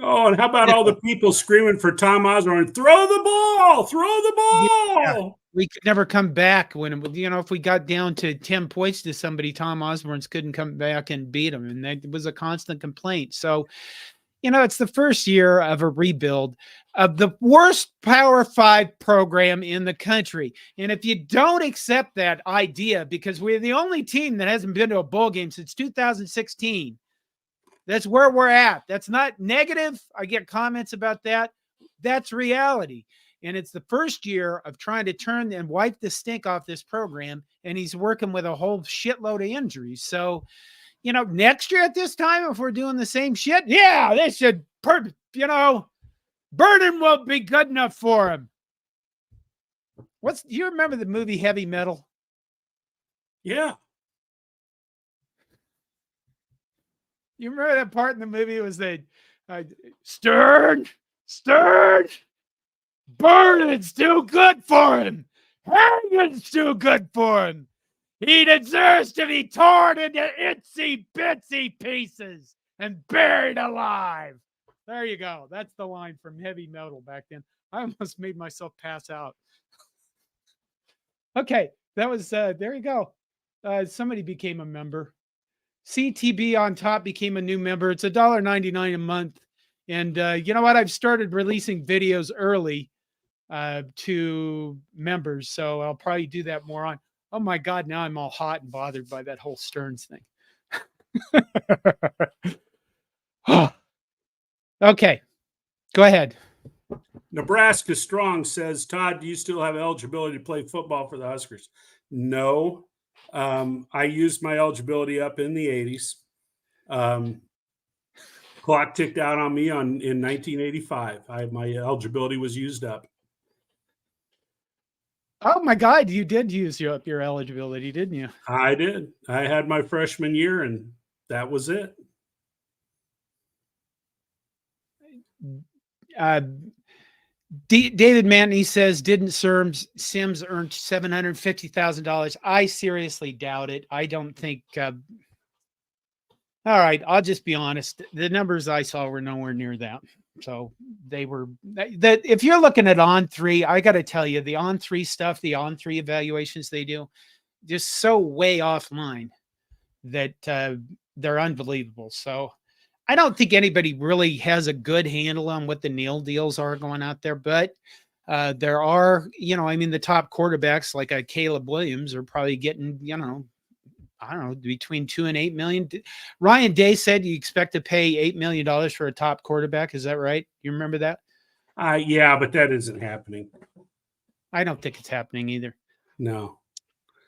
Oh, and how about all the people screaming for Tom Osborne, throw the ball, throw the ball. Yeah. We could never come back when, you know, if we got down to 10 points to somebody, Tom Osborne's couldn't come back and beat them. And that was a constant complaint. So, you know, it's the first year of a rebuild of the worst Power 5 program in the country. And if you don't accept that idea, because we're the only team that hasn't been to a bowl game since 2016, That's where we're at. That's not negative. I get comments about that. That's reality. And it's the first year of trying to turn and wipe the stink off this program. And he's working with a whole shitload of injuries. So, next year at this time, if we're doing the same shit, yeah, they should, Burden will be good enough for him. Do you remember the movie Heavy Metal? Yeah. You remember that part in the movie? It was the Stern, Burden's too good for him. Hanging's too good for him. He deserves to be torn into itsy bitsy pieces and buried alive. There you go. That's the line from Heavy Metal back then. I almost made myself pass out. Okay, that was, there you go. Somebody became a member. CTB on top became a new member. It's $1.99 a month. And you know what? I've started releasing videos early to members. So I'll probably do that more on. Oh my God, now I'm all hot and bothered by that whole Stearns thing. Okay, go ahead. Nebraska Strong says, Todd, do you still have eligibility to play football for the Huskers? No. I used my eligibility up in the 80s. Clock ticked out on me in 1985. My eligibility was used up. Oh my God, you did use your eligibility, didn't you? I did. I had my freshman year, and that was it. David Manton says, didn't Sims earn $750,000? I seriously doubt it. I don't think. All right, I'll just be honest. The numbers I saw were nowhere near that. So they were that. If you're looking at On3, I got to tell you, the On3 stuff, the On3 evaluations they do, just so way offline that they're unbelievable. So I don't think anybody really has a good handle on what the Neal deals are going out there, but there are, the top quarterbacks like a Caleb Williams are probably getting, I don't know, between $2 and $8 million. Ryan Day said you expect to pay $8 million for a top quarterback. Is that right? You remember that? Yeah, but that isn't happening. I don't think it's happening either. No.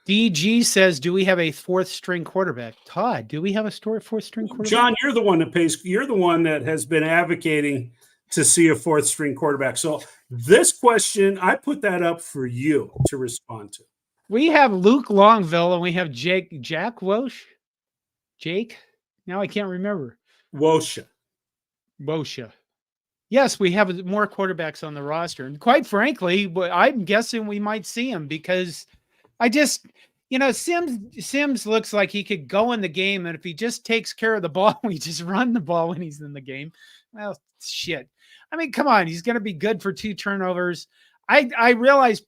DG says, do we have a fourth string quarterback? Todd, do we have a fourth string quarterback? John, you're the one that pays. You're the one that has been advocating to see a fourth string quarterback. So this question, I put that up for you to respond to. We have Luke Longville and we have Jack Walsh. Jake? Now I can't remember. Wosha. Yes, we have more quarterbacks on the roster. And quite frankly, I'm guessing we might see him because I just, Sims looks like he could go in the game. And if he just takes care of the ball, we just run the ball when he's in the game. Well, shit. I mean, come on. He's going to be good for 2 turnovers. I realize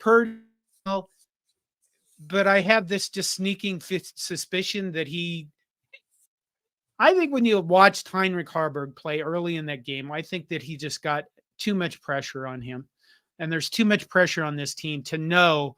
but I have this just sneaking suspicion that I think when you watched Heinrich Haarberg play early in that game, I think that he just got too much pressure on him. And there's too much pressure on this team to know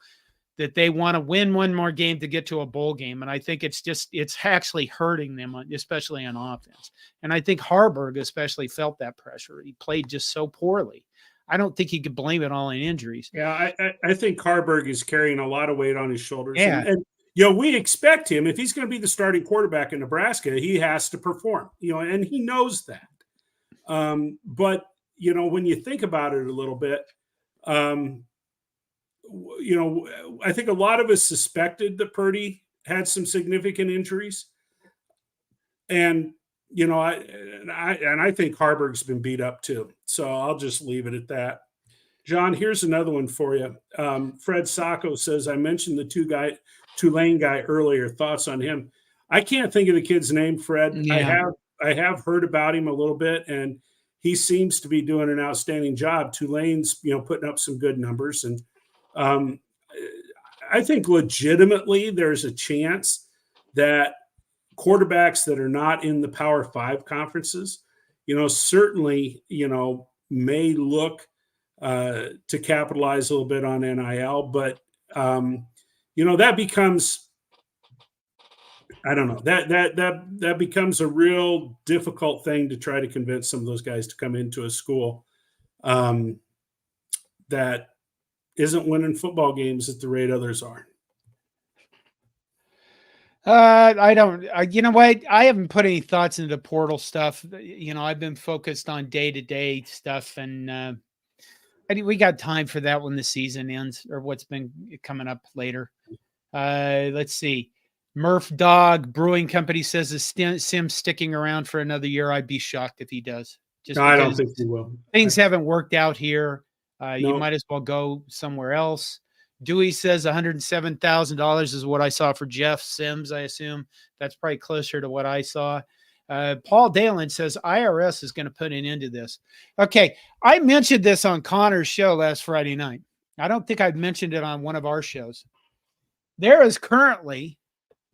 that they want to win one more game to get to a bowl game. And I think it's actually hurting them, especially on offense. And I think Haarberg especially felt that pressure. He played just so poorly. I don't think he could blame it all on injuries. Yeah, I think Haarberg is carrying a lot of weight on his shoulders. Yeah. And we expect him, if he's going to be the starting quarterback in Nebraska, he has to perform, and he knows that. But, when you think about it a little bit, I think a lot of us suspected that Purdy had some significant injuries. And, I think Haarberg's been beat up too. So I'll just leave it at that. John, here's another one for you. Fred Sacco says, I mentioned the Tulane guy earlier. Thoughts on him? I can't think of the kid's name, Fred. Yeah. I have heard about him a little bit, and he seems to be doing an outstanding job. Tulane's, putting up some good numbers. And I think legitimately there's a chance that quarterbacks that are not in the Power 5 conferences, certainly, may look to capitalize a little bit on NIL, but that becomes I don't know. That becomes a real difficult thing to try to convince some of those guys to come into a school that isn't winning football games at the rate others are. I don't, you know what? I haven't put any thoughts into portal stuff. I've been focused on day-to-day stuff, and we got time for that when the season ends or what's been coming up later. Let's see. Murph Dog Brewing Company says is Sims sticking around for another year. I'd be shocked if he does. Just I don't think he will. Things haven't worked out here. You might as well go somewhere else. Dewey says $107,000 is what I saw for Jeff Sims. I assume that's probably closer to what I saw. Paul Dalen says IRS is going to put an end to this. Okay, I mentioned this on Connor's show last Friday night. I don't think I'd mentioned it on one of our shows. There is currently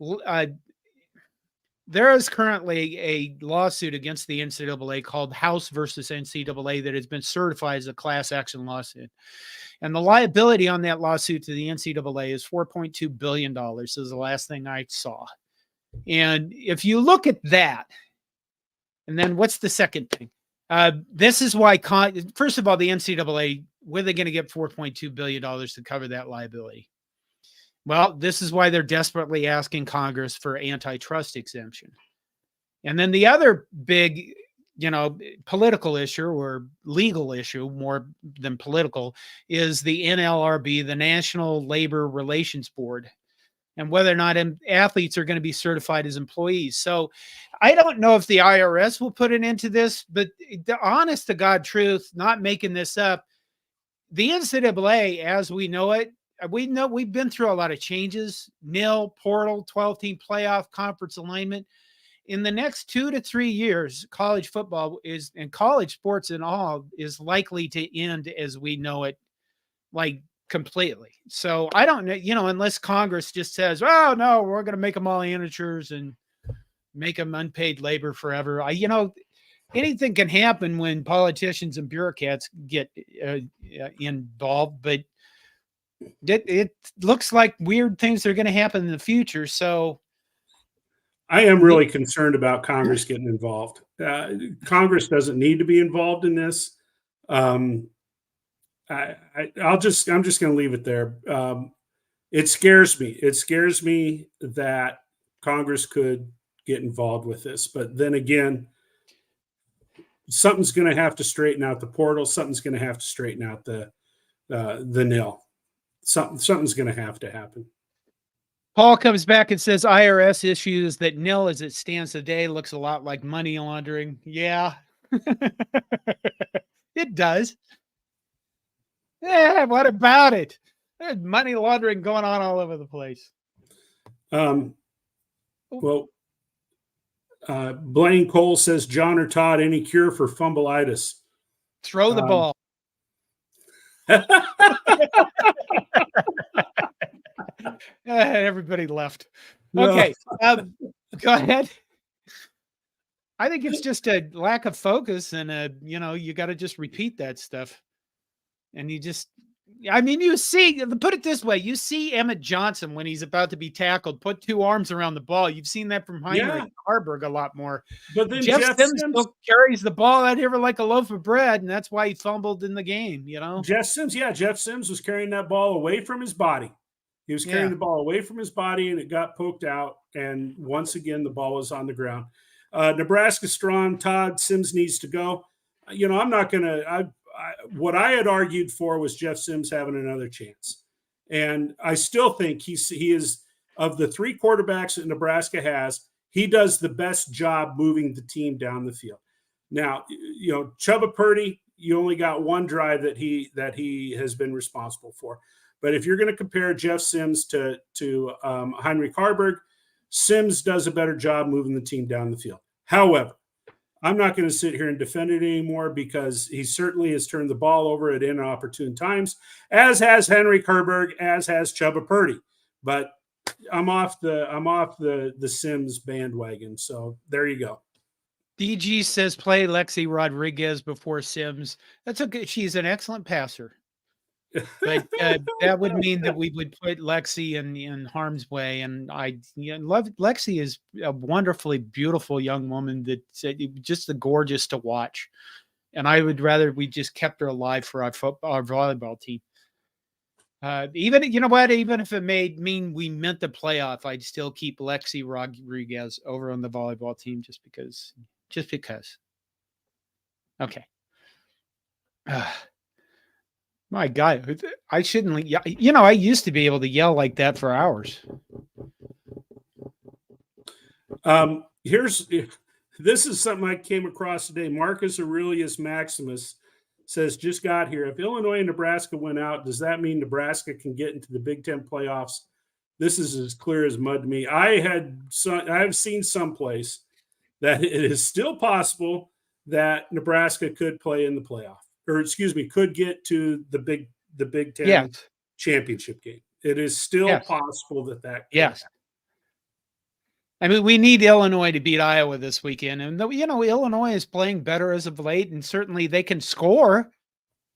a lawsuit against the NCAA called House versus NCAA that has been certified as a class action lawsuit. And the liability on that lawsuit to the NCAA is $4.2 billion. This is the last thing I saw. And if you look at that, and then what's the second thing? This is why, first of all, the NCAA, where are they going to get $4.2 billion to cover that liability? Well, this is why they're desperately asking Congress for antitrust exemption. And then the other big, political issue or legal issue more than political is the NLRB, the National Labor Relations Board, and whether or not athletes are going to be certified as employees. So I don't know if the IRS will put an end to this, but the honest to God truth, not making this up, the NCAA, as we know it, we've been through a lot of changes, nil, portal, 12-team playoff, conference alignment. In the next 2 to 3 years, college football and college sports and all is likely to end as we know it, like completely. So I don't know, unless Congress just says, oh no, we're going to make them all amateurs and make them unpaid labor forever. Anything can happen when politicians and bureaucrats get involved, but it looks like weird things are going to happen in the future. So I am really concerned about Congress getting involved. Congress doesn't need to be involved in this. I'm just going to leave it there. It scares me. It scares me that Congress could get involved with this. But then again, something's going to have to straighten out the portal. Something's going to have to straighten out the nil. Something's going to have to happen. Paul comes back and says IRS issues that nil as it stands today looks a lot like money laundering. Yeah, it does. Yeah, what about it? There's money laundering going on all over the place. Well, Blaine Cole says, John or Todd, any cure for fumbleitis? Throw the ball. Everybody left. Okay, go ahead. I think it's just a lack of focus, and you got to just repeat that stuff. And you see, put it this way, you see Emmett Johnson when he's about to be tackled, put two arms around the ball. You've seen that from Heinrich Harburg a lot more. But then Jeff Sims carries the ball out here like a loaf of bread, and that's why he fumbled in the game, Jeff Sims was carrying that ball away from his body. He was carrying the ball away from his body, and it got poked out. And once again, the ball was on the ground. Nebraska strong. Todd, Sims needs to go. I'm not going to what I had argued for was Jeff Sims having another chance. And I still think he is, of the three quarterbacks that Nebraska has, he does the best job moving the team down the field. Now, Chubba Purdy, you only got one drive that he has been responsible for. But if you're going to compare Jeff Sims to Heinrich Harburg, Sims does a better job moving the team down the field. However, I'm not going to sit here and defend it anymore because he certainly has turned the ball over at inopportune times, as has Heinrich Harburg, as has Chubba Purdy. But I'm off the Sims bandwagon. So there you go. DG says play Lexi Rodriguez before Sims. That's okay. She's an excellent passer. But that would mean that we would put Lexi in harm's way. And I love Lexi is a wonderfully beautiful young woman that's just gorgeous to watch. And I would rather we just kept her alive for our volleyball team. Even you know what? Even if it mean we meant the playoff, I'd still keep Lexi Rodriguez over on the volleyball team just because. Just because. Okay. My God, I shouldn't. You know, I used to be able to yell like that for hours. This is something I came across today. Marcus Aurelius Maximus says, just got here. If Illinois and Nebraska went out, does that mean Nebraska can get into the Big Ten playoffs? This is as clear as mud to me. I've seen someplace that it is still possible that Nebraska could play in the playoff, or excuse me, could get to the Big Ten championship game. It is still possible that. Yes. I mean, we need Illinois to beat Iowa this weekend. And, you know, Illinois is playing better as of late, and certainly they can score.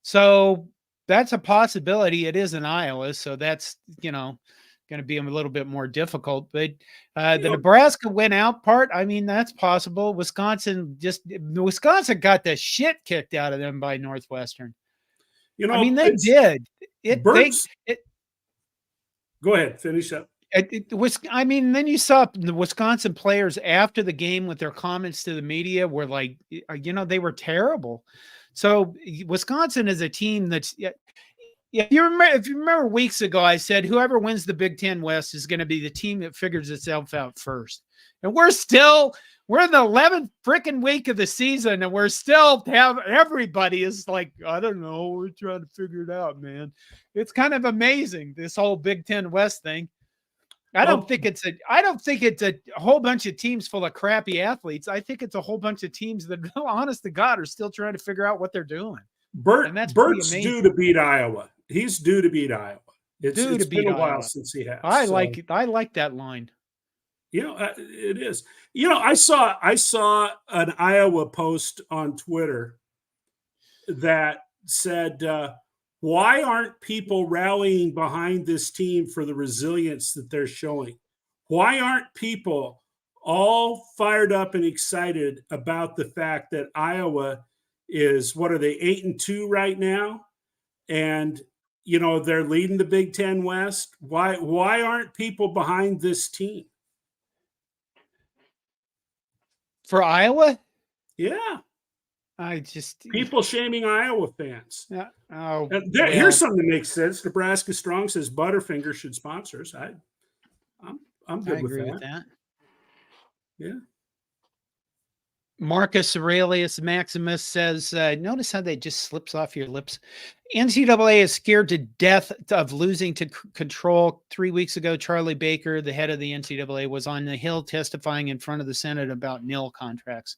So that's a possibility. It is in Iowa. So that's, you know, going to be a little bit more difficult. But the Nebraska win out part, I mean, that's possible. Wisconsin got the shit kicked out of them by Northwestern. You know, I mean, they did. Go ahead, finish up. I mean, then you saw the Wisconsin players after the game with their comments to the media were like, you know, they were terrible. So Wisconsin is a team that's, if you remember weeks ago, I said whoever wins the Big Ten West is going to be the team that figures itself out first. And we're in the 11th freaking week of the season, and we're still everybody is like, I don't know, we're trying to figure it out, man. It's kind of amazing, this whole Big Ten West thing. I don't think it's a whole bunch of teams full of crappy athletes. I think it's a whole bunch of teams that, honest to God, are still trying to figure out what they're doing. Bert's due to beat Iowa. He's due to beat Iowa. It's been a while since he has. I like that line. You know, it is. You know, I saw an Iowa post on Twitter that said, why aren't people rallying behind this team for the resilience that they're showing? Why aren't people all fired up and excited about the fact that Iowa is, what are they, 8-2 right now? And, you know, they're leading the Big Ten West. Why aren't people behind this team? For Iowa? Yeah. People shaming Iowa fans. Yeah. Here's something that makes sense. Nebraska Strong says Butterfinger should sponsor us. I'm good with that. Yeah. Marcus Aurelius Maximus says, notice how that just slips off your lips. NCAA is scared to death of losing to control. 3 weeks ago, Charlie Baker, the head of the NCAA, was on the Hill testifying in front of the Senate about nil contracts.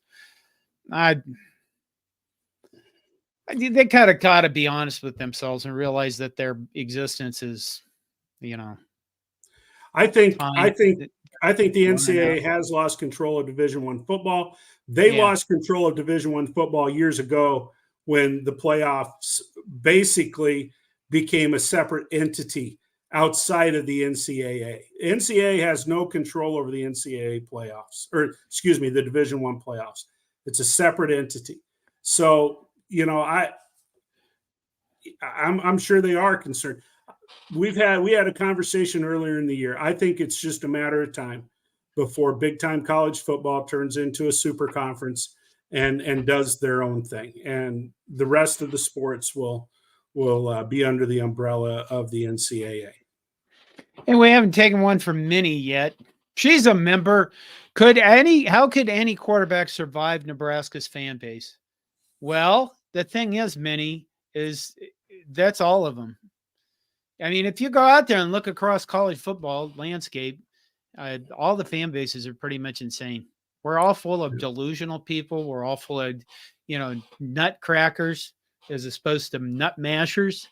They kind of got to be honest with themselves and realize that their existence is, you know. I think the NCAA has lost control of Division I football. They lost control of Division I football years ago when the playoffs basically became a separate entity outside of the NCAA. NCAA has no control over the NCAA playoffs, or excuse me, the Division I playoffs. It's a separate entity. So, you know, I'm sure they are concerned. We had a conversation earlier in the year. I think it's just a matter of time before big time college football turns into a super conference and does their own thing, and the rest of the sports will be under the umbrella of the NCAA. And we haven't taken one from Minnie yet. She's a member. How could any quarterback survive Nebraska's fan base? Well, the thing is, Minnie, is that's all of them. I mean, if you go out there and look across college football landscape, all the fan bases are pretty much insane. We're all full of delusional people. We're all full of, you know, nutcrackers as opposed to nut mashers.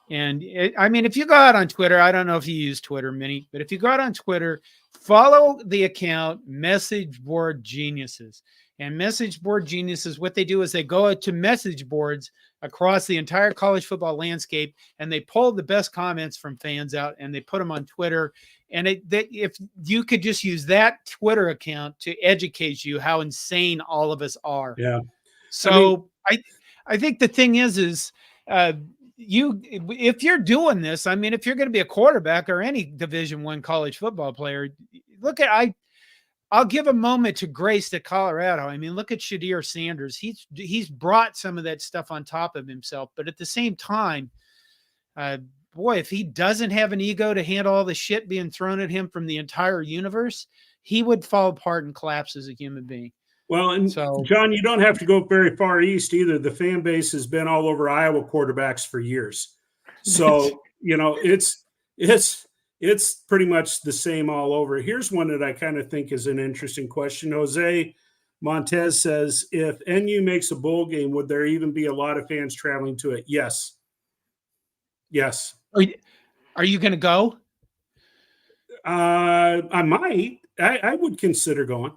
And I mean, if you go out on Twitter, I don't know if you use Twitter, Minnie, but if you go out on Twitter, follow the account Message Board Geniuses. And message board geniuses, what they do is they go out to message boards across the entire college football landscape, and they pull the best comments from fans out and they put them on Twitter. And if you could just use that Twitter account to educate you how insane all of us are. Yeah. So I think the thing is if you're doing this, I mean, if you're going to be a quarterback or any Division I college football player, look at I'll give a moment to Grace to Colorado. I mean, look at Shadir Sanders. He's brought some of that stuff on top of himself, but at the same time, boy, if he doesn't have an ego to handle all the shit being thrown at him from the entire universe, he would fall apart and collapse as a human being. Well, and so, John, you don't have to go very far east either. The fan base has been all over Iowa quarterbacks for years. So, it's pretty much the same all over. Here's one that I kind of think is an interesting question. Jose Montez says, if NU makes a bowl game, would there even be a lot of fans traveling to it? Yes. Yes. Are you going to go? I might. I would consider going.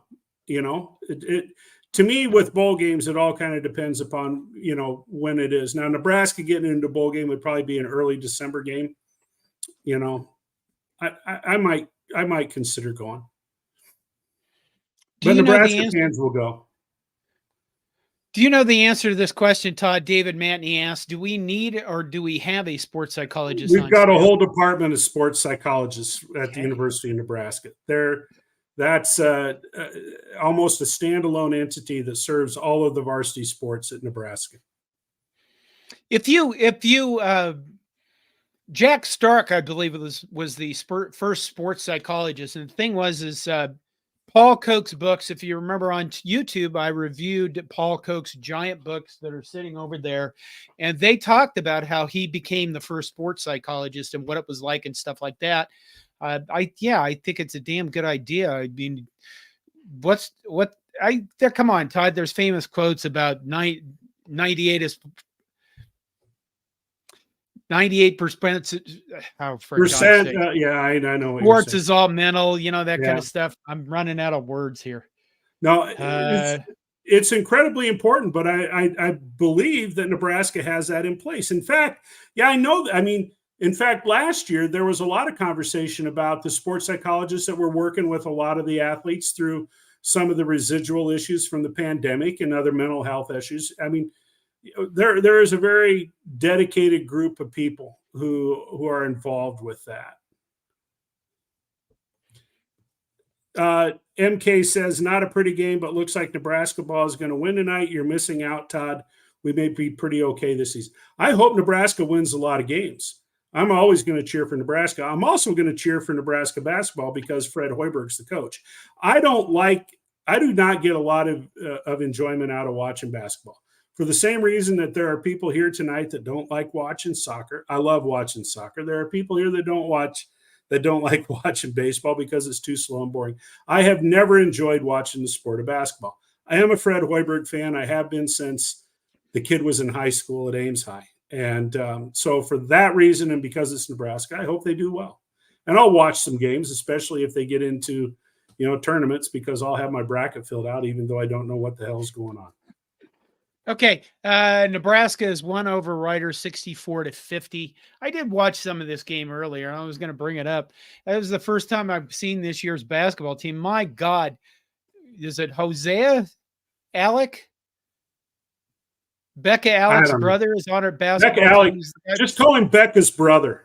To me, with bowl games, it all kind of depends upon, when it is. Now, Nebraska getting into bowl game would probably be an early December game. I might consider going. But Nebraska fans will go. Do you know the answer to this question, Todd? David Matney asked, do we need or do we have a sports psychologist? We've got a whole department of sports psychologists at the University of Nebraska. That's almost a standalone entity that serves all of the varsity sports at Nebraska. If you Jack Stark, I believe it was the first sports psychologist. And the thing is Paul Koch's books. If you remember on YouTube, I reviewed Paul Koch's giant books that are sitting over there. And they talked about how he became the first sports psychologist and what it was like and stuff like that. I think it's a damn good idea. I mean, come on, Todd, there's famous quotes about 98 is 98%. I know. What sports is all mental, that kind of stuff. I'm running out of words here. No, it's incredibly important, but I believe that Nebraska has that in place. In fact, I know. In fact, last year there was a lot of conversation about the sports psychologists that were working with a lot of the athletes through some of the residual issues from the pandemic and other mental health issues. I mean, there is a very dedicated group of people who are involved with that. MK says, not a pretty game, but looks like Nebraska ball is going to win tonight. You're missing out, Todd. We may be pretty okay this season. I hope Nebraska wins a lot of games. I'm always going to cheer for Nebraska. I'm also going to cheer for Nebraska basketball because Fred Hoiberg's the coach. I do not get a lot of enjoyment out of watching basketball for the same reason that there are people here tonight that don't like watching soccer. I love watching soccer. There are people here that don't like watching baseball because it's too slow and boring. I have never enjoyed watching the sport of basketball. I am a Fred Hoiberg fan. I have been since the kid was in high school at Ames High. And so for that reason, and because it's Nebraska, I hope they do well. And I'll watch some games, especially if they get into, tournaments, because I'll have my bracket filled out, even though I don't know what the hell's going on. Okay. Nebraska has won over Rider 64-50. I did watch some of this game earlier. I was going to bring it up. That was the first time I've seen this year's basketball team. My God. Is it Hosea Alec? Becca Alec's brother is on her basketball Becca Alec, just call him Becca's brother.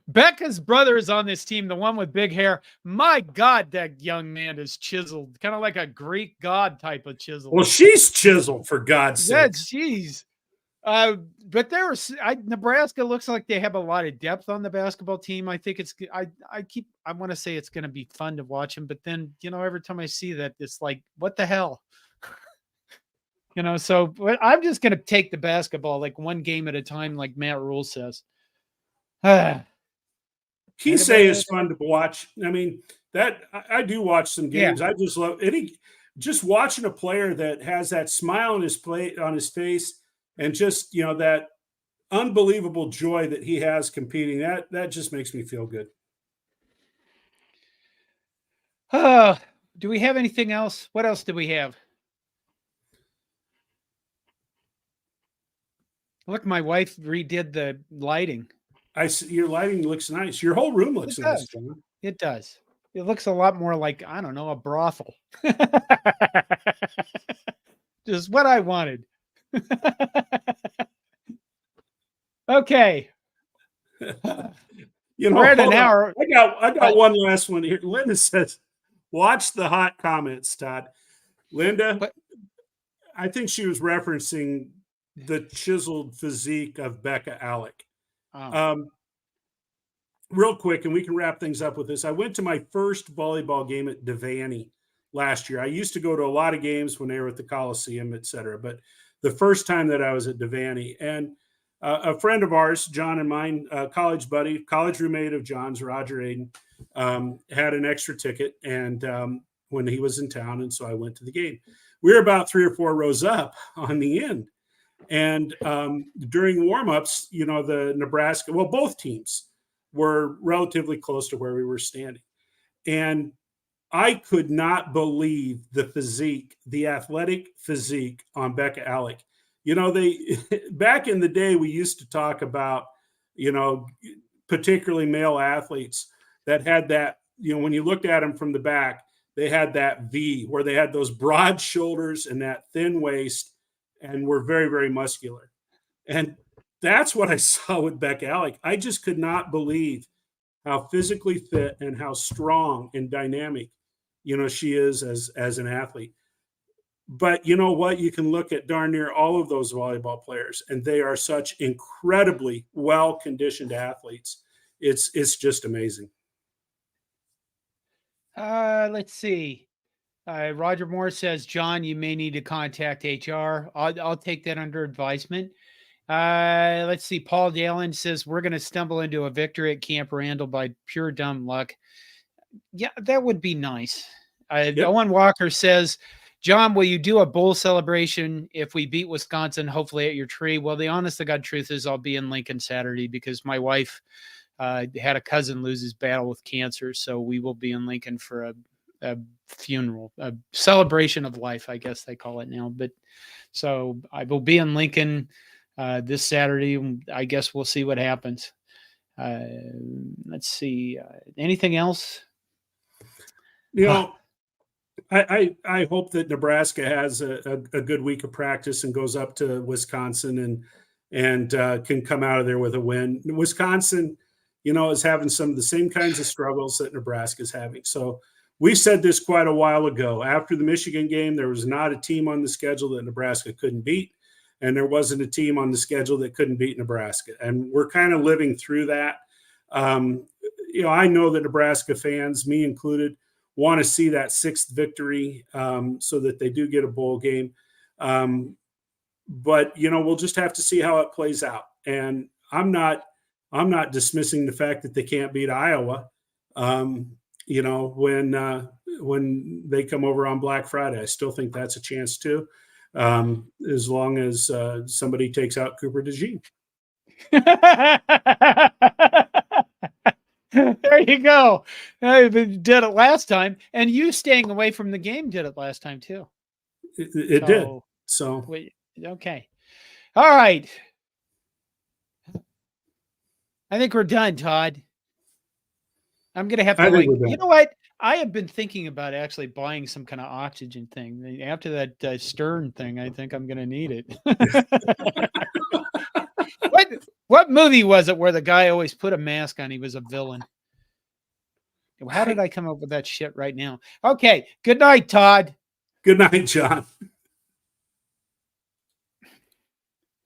Becca's brother is on this team, the one with big hair. My God, that young man is chiseled, kind of like a Greek god type of chisel. Well, she's chiseled, for God's sake. Yeah, jeez. But Nebraska looks like they have a lot of depth on the basketball team. I think I want to say it's going to be fun to watch them, but then, every time I see that, it's like, what the hell? So I'm just going to take the basketball like one game at a time, like Matt Rule says. Kisei is fun to watch. I mean, that I do watch some games. Yeah. I just love just watching a player that has that smile on his face and just, that unbelievable joy that he has competing. That just makes me feel good. Do we have anything else? What else do we have? Look, my wife redid the lighting. I see your lighting looks nice. Your whole room looks nice, John. It does. It looks a lot more like, I don't know, a brothel. Just what I wanted. Okay. You know, we're at an hour. I got one last one here. Linda says, watch the hot comments, Todd. Linda, I think she was referencing the chiseled physique of Becca Alec. Real quick, and we can wrap things up with this. I went to my first volleyball game at Devaney last year. I used to go to a lot of games when they were at the Coliseum, et cetera. But the first time that I was at Devaney, and a friend of ours, John and mine, college buddy, college roommate of John's, Roger Aiden, had an extra ticket, and when he was in town, and so I went to the game. We were about 3 or 4 rows up on the end, and during warm-ups, you know, the Nebraska, well, both teams were relatively close to where we were standing, and I could not believe the physique, the athletic physique on Becca Alec. You know, back in the day, we used to talk about, you know, particularly male athletes that had that, you know, when you looked at them from the back, they had that V where they had those broad shoulders and that thin waist and were very, very muscular. And that's what I saw with Becca Alec. I just could not believe how physically fit and how strong and dynamic, you know, she is as an athlete. But you know what? You can look at darn near all of those volleyball players, and they are such incredibly well-conditioned athletes. It's just amazing. Let's see. Roger Moore says, John, you may need to contact HR. I'll take that under advisement. Let's see. Paul Dalen says, we're going to stumble into a victory at Camp Randall by pure dumb luck. Yeah, that would be nice. Owen Walker says, John, will you do a bowl celebration if we beat Wisconsin, hopefully at your tree? Well, the honest to God truth is I'll be in Lincoln Saturday because my wife had a cousin lose his battle with cancer. So we will be in Lincoln for a funeral, a celebration of life, I guess they call it now. But so I will be in Lincoln this Saturday. I guess we'll see what happens. Let's see. Anything else? You know, I hope that Nebraska has a good week of practice and goes up to Wisconsin and can come out of there with a win. Wisconsin, you know, is having some of the same kinds of struggles that Nebraska is having. So we said this quite a while ago. After the Michigan game, there was not a team on the schedule that Nebraska couldn't beat, and there wasn't a team on the schedule that couldn't beat Nebraska. And we're kind of living through that. You know, I know that Nebraska fans, me included, want to see that 6th victory so that they do get a bowl game. But, you know, we'll just have to see how it plays out. And I'm not dismissing the fact that they can't beat Iowa, you know, when they come over on Black Friday. I still think that's a chance too, as long as somebody takes out Cooper DeJean. There you go. I did it last time, and you staying away from the game did it last time too. It did. So okay, all right. I think we're done, Todd. I'm gonna have to. You know what? I have been thinking about actually buying some kind of oxygen thing after that Stern thing. I think I'm gonna need it. What movie was it where the guy always put a mask on? He was a villain. How did I come up with that shit right now? Okay. Good night, Todd. Good night, John.